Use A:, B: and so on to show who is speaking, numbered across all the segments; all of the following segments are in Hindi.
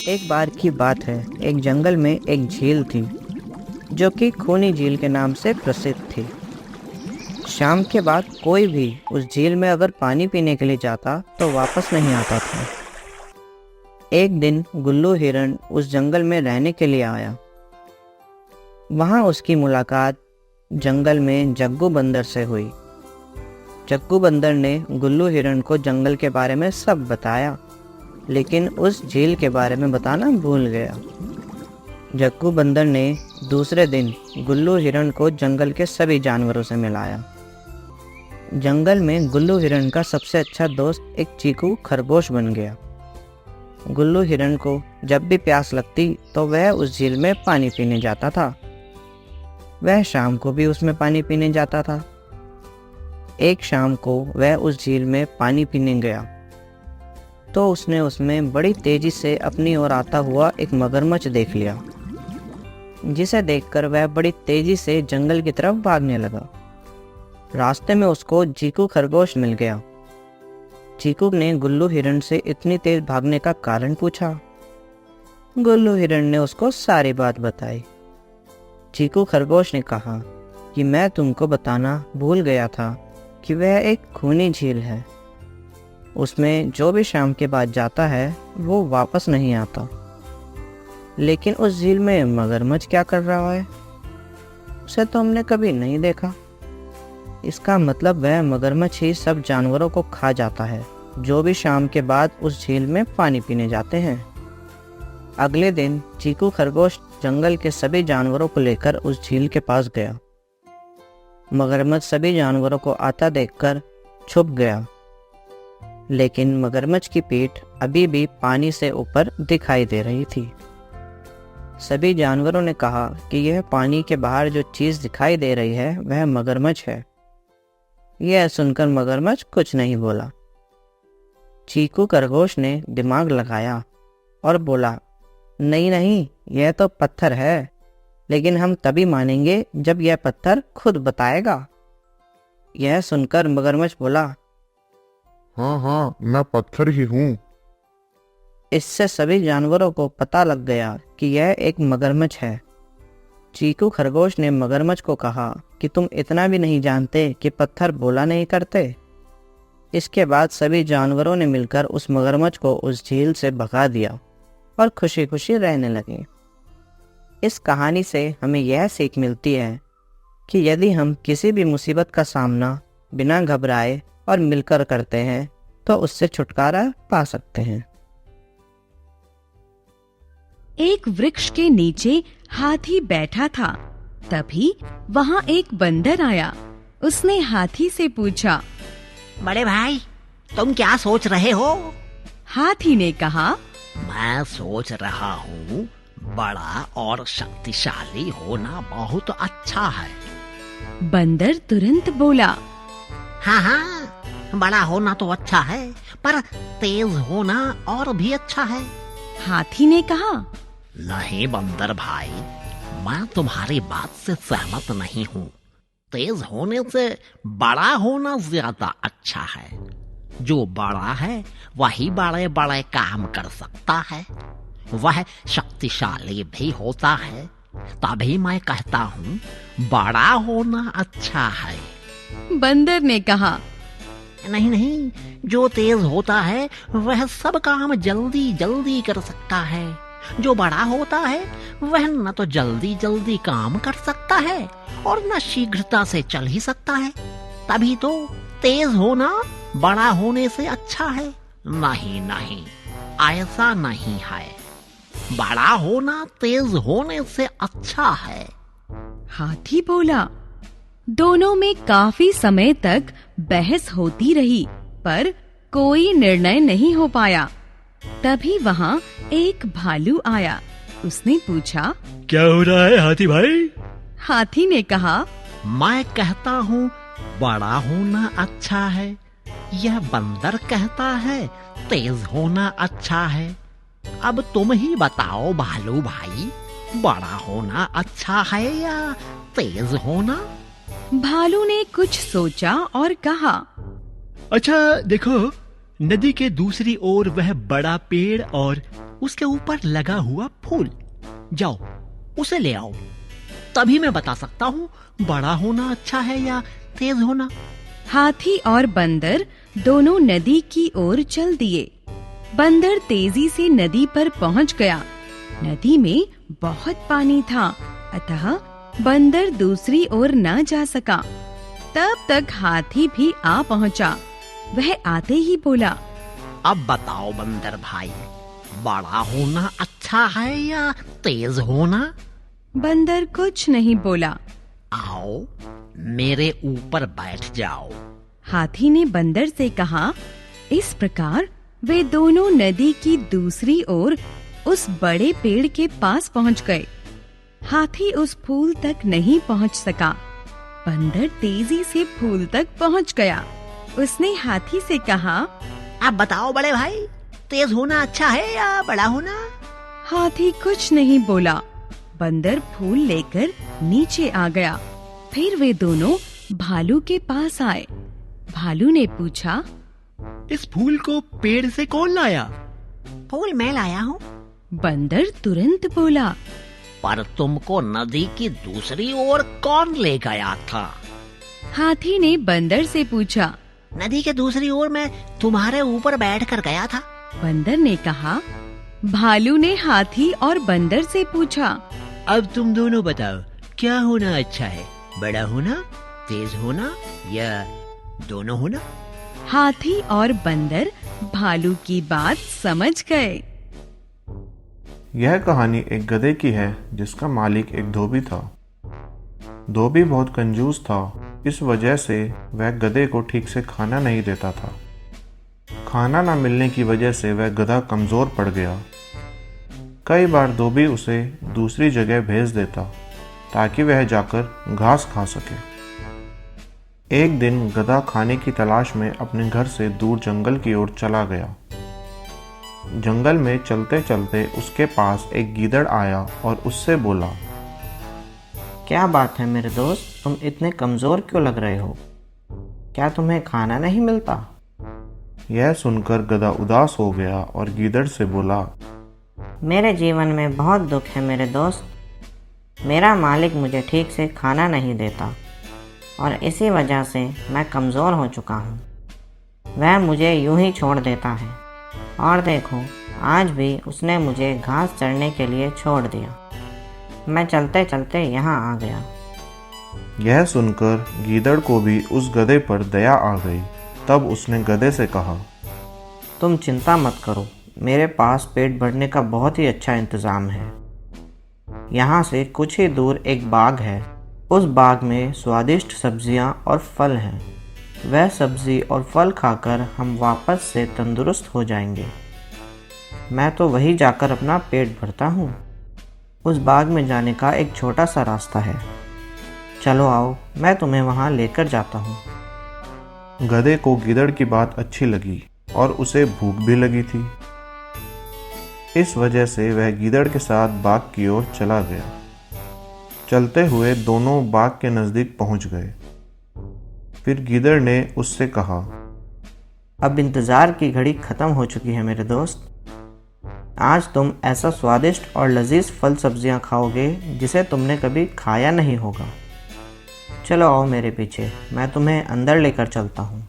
A: एक बार की बात है, एक जंगल में एक झील थी जो कि खूनी झील के नाम से प्रसिद्ध थी। शाम के बाद कोई भी उस झील में अगर पानी पीने के लिए जाता तो वापस नहीं आता था। एक दिन गुल्लू हिरण उस जंगल में रहने के लिए आया। वहाँ उसकी मुलाकात जंगल में जग्गू बंदर से हुई। जग्गू बंदर ने गुल्लू हिरण को जंगल के बारे में सब बताया, लेकिन उस झील के बारे में बताना भूल गया। जग्गू बंदर ने दूसरे दिन गुल्लू हिरण को जंगल के सभी जानवरों से मिलाया। जंगल में गुल्लू हिरण का सबसे अच्छा दोस्त एक चीकू खरगोश बन गया। गुल्लू हिरण को जब भी प्यास लगती तो वह उस झील में पानी पीने जाता था। वह शाम को भी उसमें पानी पीने जाता था। एक शाम को वह उस झील में पानी पीने गया तो उसने उसमें बड़ी तेजी से अपनी ओर आता हुआ एक मगरमच्छ देख लिया, जिसे देखकर वह बड़ी तेजी से जंगल की तरफ भागने लगा। रास्ते में उसको चीकू खरगोश मिल गया। चीकू ने गुल्लू हिरण से इतनी तेज भागने का कारण पूछा। गुल्लू हिरण ने उसको सारी बात बताई। चीकू खरगोश ने कहा कि मैं तुमको बताना भूल गया था कि वह एक खूनी झील है। उसमें जो भी शाम के बाद जाता है वो वापस नहीं आता। लेकिन उस झील में मगरमच्छ क्या कर रहा है? उसे तो हमने कभी नहीं देखा। इसका मतलब वह मगरमच्छ ही सब जानवरों को खा जाता है जो भी शाम के बाद उस झील में पानी पीने जाते हैं। अगले दिन चीकू खरगोश जंगल के सभी जानवरों को लेकर उस झील के पास गया। मगरमच्छ सभी जानवरों को आता देखकर छुप गया, लेकिन मगरमच्छ की पीठ अभी भी पानी से ऊपर दिखाई दे रही थी। सभी जानवरों ने कहा कि यह पानी के बाहर जो चीज़ दिखाई दे रही है वह मगरमच्छ है। यह सुनकर मगरमच्छ कुछ नहीं बोला। चीकू खरगोश ने दिमाग लगाया और बोला, नहीं नहीं, यह तो पत्थर है, लेकिन हम तभी मानेंगे जब यह पत्थर खुद बताएगा। यह सुनकर मगरमच्छ बोला,
B: हाँ हाँ, मैं पत्थर ही हूँ।
A: इससे सभी जानवरों को पता लग गया कि यह एक मगरमच्छ है। चीकू खरगोश ने मगरमच्छ को कहा कि तुम इतना भी नहीं जानते कि पत्थर बोला नहीं करते। इसके बाद सभी जानवरों ने मिलकर उस मगरमच्छ को उस झील से भगा दिया और खुशी खुशी रहने लगे। इस कहानी से हमें यह सीख मिलती है कि यदि हम किसी भी मुसीबत का सामना बिना घबराए और मिलकर करते हैं तो उससे छुटकारा पा सकते हैं।
C: एक वृक्ष के नीचे हाथी बैठा था। तभी वहाँ एक बंदर आया। उसने हाथी से पूछा,
D: बड़े भाई, तुम क्या सोच रहे हो?
C: हाथी ने कहा,
D: मैं सोच रहा हूँ बड़ा और शक्तिशाली होना बहुत अच्छा है।
C: बंदर तुरंत बोला,
D: हाँ हाँ, बड़ा होना तो अच्छा है, पर तेज होना और भी अच्छा है।
C: हाथी ने कहा,
D: नहीं बंदर भाई, मैं तुम्हारी बात से सहमत नहीं हूँ। तेज होने से बड़ा होना ज्यादा अच्छा है। जो बड़ा है वही बड़े बड़े काम कर सकता है, वह शक्तिशाली भी होता है। तभी मैं कहता हूँ बड़ा होना अच्छा है।
C: बंदर ने कहा,
D: नहीं नहीं, जो तेज होता है वह सब काम जल्दी जल्दी कर सकता है। जो बड़ा होता है वह न तो जल्दी जल्दी काम कर सकता है और न शीघ्रता से चल ही सकता है। तभी तो तेज होना बड़ा होने से अच्छा है। नहीं नहीं, ऐसा नहीं है। बड़ा होना तेज होने से अच्छा है।
C: हाथी बोला। दोनों में काफी समय तक बहस होती रही, पर कोई निर्णय नहीं हो पाया। तभी वहाँ एक भालू आया। उसने पूछा,
E: क्या हो रहा है हाथी भाई?
C: हाथी ने कहा,
D: मैं कहता हूँ बड़ा होना अच्छा है। यह बंदर कहता है तेज होना अच्छा है। अब तुम ही बताओ भालू भाई, बड़ा होना अच्छा है या तेज होना?
C: भालू ने कुछ सोचा और कहा,
E: अच्छा देखो, नदी के दूसरी ओर वह बड़ा पेड़ और
D: उसके ऊपर लगा हुआ फूल। जाओ उसे ले आओ, तभी मैं बता सकता हूँ बड़ा होना अच्छा है या तेज होना।
C: हाथी और बंदर दोनों नदी की ओर चल दिए। बंदर तेजी से नदी पर पहुंच गया। नदी में बहुत पानी था, अतः बंदर दूसरी ओर न जा सका। तब तक हाथी भी आ पहुंचा। वह आते ही बोला,
D: अब बताओ बंदर भाई, बड़ा होना अच्छा है या तेज होना?
C: बंदर कुछ नहीं बोला।
D: आओ मेरे ऊपर बैठ जाओ।
C: हाथी ने बंदर से कहा। इस प्रकार वे दोनों नदी की दूसरी ओर उस बड़े पेड़ के पास पहुंच गए। हाथी उस फूल तक नहीं पहुंच सका। बंदर तेजी से फूल तक पहुंच गया। उसने हाथी से कहा,
D: अब बताओ बड़े भाई, तेज होना अच्छा है या बड़ा होना?
C: हाथी कुछ नहीं बोला। बंदर फूल लेकर नीचे आ गया। फिर वे दोनों भालू के पास आए। भालू ने पूछा,
E: इस फूल को पेड़ से कौन लाया?
D: फूल मैं लाया हूँ।
C: बंदर तुरंत बोला,
D: पर तुमको नदी की दूसरी ओर कौन ले गया था?
C: हाथी ने बंदर से पूछा।
D: नदी के दूसरी ओर मैं तुम्हारे ऊपर बैठ कर गया था।
C: बंदर ने कहा। भालू ने हाथी और बंदर से पूछा,
E: अब तुम दोनों बताओ, क्या होना अच्छा है, बड़ा होना, तेज होना या दोनों होना?
C: हाथी और बंदर भालू की बात समझ गए।
B: यह कहानी एक गधे की है जिसका मालिक एक धोबी था। धोबी बहुत कंजूस था, इस वजह से वह गधे को ठीक से खाना नहीं देता था। खाना न मिलने की वजह से वह गधा कमज़ोर पड़ गया। कई बार धोबी उसे दूसरी जगह भेज देता ताकि वह जाकर घास खा सके। एक दिन गधा खाने की तलाश में अपने घर से दूर जंगल की ओर चला गया। जंगल में चलते चलते उसके पास एक गीदड़ आया और उससे बोला,
A: क्या बात है मेरे दोस्त, तुम इतने कमज़ोर क्यों लग रहे हो? क्या तुम्हें खाना नहीं मिलता?
B: यह सुनकर गधा उदास हो गया और गीदड़ से बोला,
A: मेरे जीवन में बहुत दुख है मेरे दोस्त। मेरा मालिक मुझे ठीक से खाना नहीं देता और इसी वजह से मैं कमज़ोर हो चुका हूँ। वह मुझे यूं ही छोड़ देता है और देखो, आज भी उसने मुझे घास चरने के लिए छोड़ दिया। मैं चलते चलते यहाँ आ गया।
B: यह सुनकर गीदड़ को भी उस गधे पर दया आ गई। तब उसने गधे से कहा,
A: तुम चिंता मत करो, मेरे पास पेट भरने का बहुत ही अच्छा इंतज़ाम है। यहाँ से कुछ ही दूर एक बाग है। उस बाग में स्वादिष्ट सब्जियाँ और फल हैं। वह सब्ज़ी और फल खाकर हम वापस से तंदुरुस्त हो जाएंगे। मैं तो वहीं जाकर अपना पेट भरता हूँ। उस बाग में जाने का एक छोटा सा रास्ता है। चलो आओ, मैं तुम्हें वहाँ लेकर जाता हूँ।
B: गधे को गीदड़ की बात अच्छी लगी और उसे भूख भी लगी थी। इस वजह से वह गीदड़ के साथ बाग की ओर चला गया। चलते हुए दोनों बाग के नज़दीक पहुंच गए। फिर गीदड़ ने उससे कहा,
A: अब इंतज़ार की घड़ी ख़त्म हो चुकी है मेरे दोस्त। आज तुम ऐसा स्वादिष्ट और लजीज फल सब्जियां खाओगे जिसे तुमने कभी खाया नहीं होगा। चलो आओ मेरे पीछे, मैं तुम्हें अंदर लेकर चलता हूँ।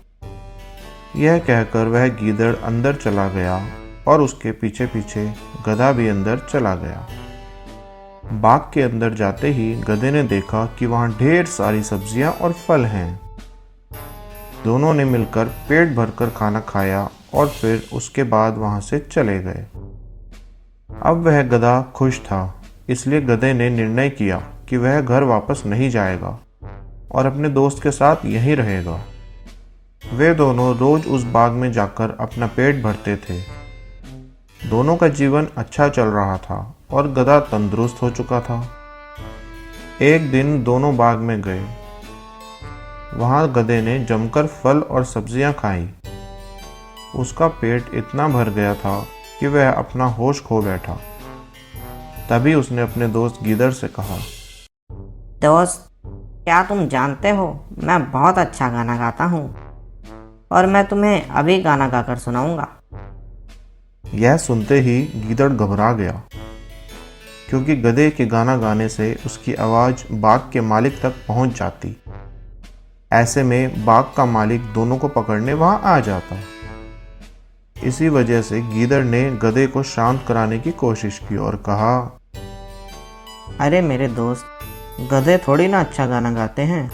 B: यह कहकर वह गीदड़ अंदर चला गया और उसके पीछे पीछे गधा भी अंदर चला गया। बाग के अंदर जाते ही गधे ने देखा कि वहाँ ढेर सारी सब्जियां और फल हैं। दोनों ने मिलकर पेट भरकर खाना खाया और फिर उसके बाद वहाँ से चले गए। अब वह गधा खुश था, इसलिए गधे ने निर्णय किया कि वह घर वापस नहीं जाएगा और अपने दोस्त के साथ यहीं रहेगा। वे दोनों रोज उस बाग में जाकर अपना पेट भरते थे। दोनों का जीवन अच्छा चल रहा था और गधा तंदुरुस्त हो चुका था। एक दिन दोनों बाग में गए। वहाँ गधे ने जमकर फल और सब्जियां खाई। उसका पेट इतना भर गया था कि वह अपना होश खो बैठा। तभी उसने अपने दोस्त गीदड़ से कहा,
A: दोस्त, क्या तुम जानते हो, मैं बहुत अच्छा गाना गाता हूँ और मैं तुम्हें अभी गाना गाकर सुनाऊंगा।
B: यह सुनते ही गीदड़ घबरा गया, क्योंकि गधे के गाना गाने से उसकी आवाज़ बाघ के मालिक तक पहुंच जाती। ऐसे में बाघ का मालिक दोनों को पकड़ने वहां आ जाता। इसी वजह से गीदड़ ने गधे को शांत कराने की कोशिश की और कहा,
A: अरे मेरे दोस्त, गधे थोड़ी ना अच्छा गाना गाते हैं।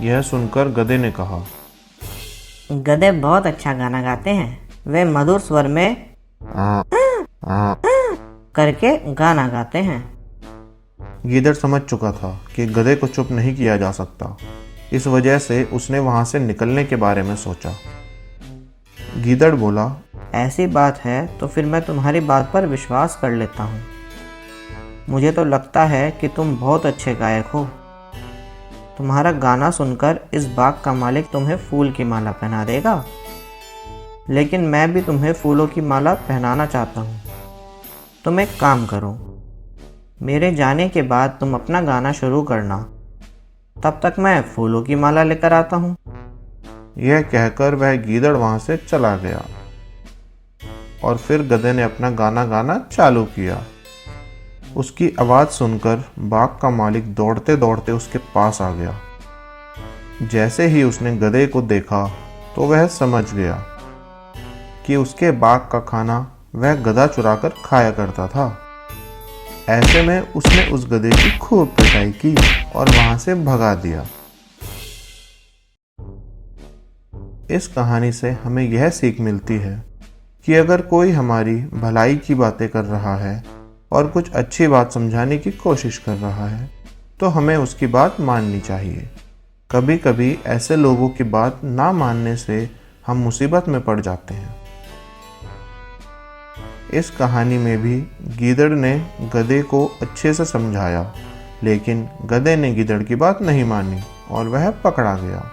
B: यह सुनकर गधे ने कहा,
A: गधे बहुत अच्छा गाना गाते हैं। वे मधुर स्वर में
B: "आ, आ,
A: करके गाना गाते हैं।
B: गीदड़ समझ चुका था कि गधे को चुप नहीं किया जा सकता। इस वजह से उसने वहां से निकलने के बारे में सोचा। गीदड़ बोला,
A: ऐसी बात है तो फिर मैं तुम्हारी बात पर विश्वास कर लेता हूँ। मुझे तो लगता है कि तुम बहुत अच्छे गायक हो। तुम्हारा गाना सुनकर इस बाघ का मालिक तुम्हें फूल की माला पहना देगा, लेकिन मैं भी तुम्हें फूलों की माला पहनाना चाहता हूँ। तुम एक काम करो, मेरे जाने के बाद तुम अपना गाना शुरू करना, तब तक मैं फूलों की माला लेकर आता हूँ।
B: यह कहकर वह गीदड़ वहां से चला गया और फिर गधे ने अपना गाना गाना चालू किया। उसकी आवाज़ सुनकर बाघ का मालिक दौड़ते दौड़ते उसके पास आ गया। जैसे ही उसने गधे को देखा तो वह समझ गया कि उसके बाघ का खाना वह गधा चुराकर खाया करता था। ऐसे में उसने उस गधे की खूब पिटाई की और वहां से भगा दिया। इस कहानी से हमें यह सीख मिलती है कि अगर कोई हमारी भलाई की बातें कर रहा है और कुछ अच्छी बात समझाने की कोशिश कर रहा है तो हमें उसकी बात माननी चाहिए। कभी कभी ऐसे लोगों की बात ना मानने से हम मुसीबत में पड़ जाते हैं। इस कहानी में भी गीदड़ ने गधे को अच्छे से समझाया, लेकिन गधे ने गीदड़ की बात नहीं मानी और वह पकड़ा गया।